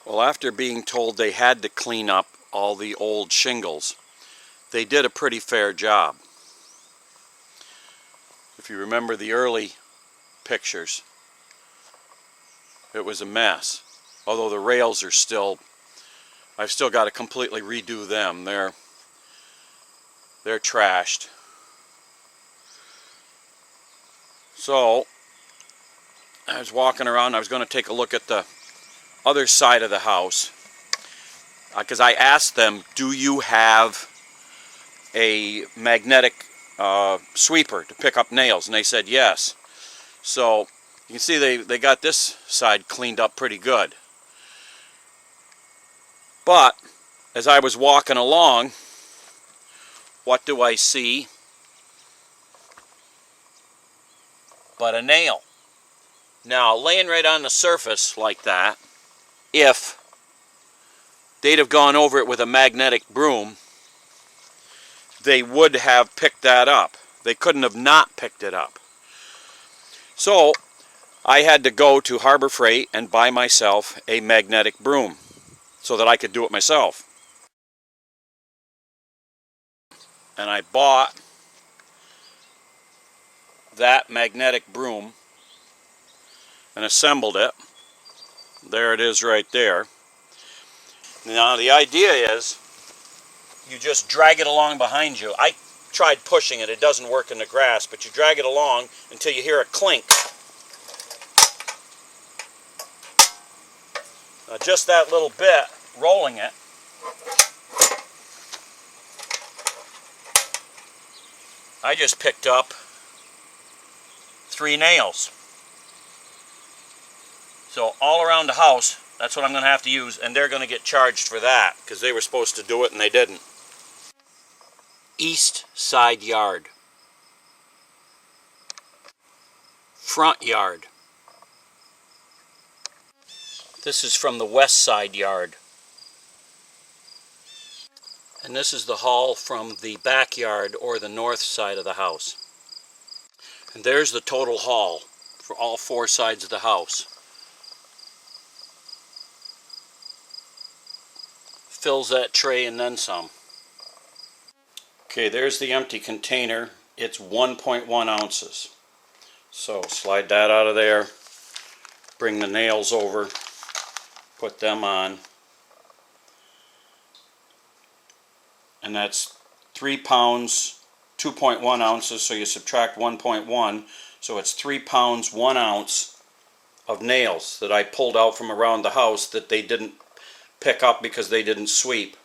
Well, after being told they had to clean up all the old shingles, they did a pretty fair job. If you remember the early pictures, it was a mess. Although the rails are still, I've still got to completely redo them. They're trashed. So I was walking around. I was going to take a look at the other side of the house because I asked them, do you have a magnetic sweeper to pick up nails? And they said yes. So you can see they got this side cleaned up pretty good. But as I was walking along, what do I see but a nail? Now, laying right on the surface like that, if they'd have gone over it with a magnetic broom, they would have picked that up. They couldn't have not picked it up. So I had to go to Harbor Freight and buy myself a magnetic broom so that I could do it myself. And I bought that magnetic broom and assembled it. There it is right there. Now the idea is you just drag it along behind you. I tried pushing it, it doesn't work in the grass, but you drag it along until you hear a clink. Now just that little bit, rolling it, I just picked up 3 nails. So all around the house, that's what I'm going to have to use, and they're going to get charged for that because they were supposed to do it and they didn't. East side yard. Front yard. This is from the west side yard. And this is the hall from the backyard or the north side of the house. And there's the total hall for all 4 sides of the house. Fills that tray and then some. Okay, there's the empty container. It's 1.1 ounces. So slide that out of there, bring the nails over, put them on. And that's 3 pounds, 2.1 ounces, so you subtract 1.1, so it's 3 pounds, 1 ounce of nails that I pulled out from around the house that they didn't pick up because they didn't sweep.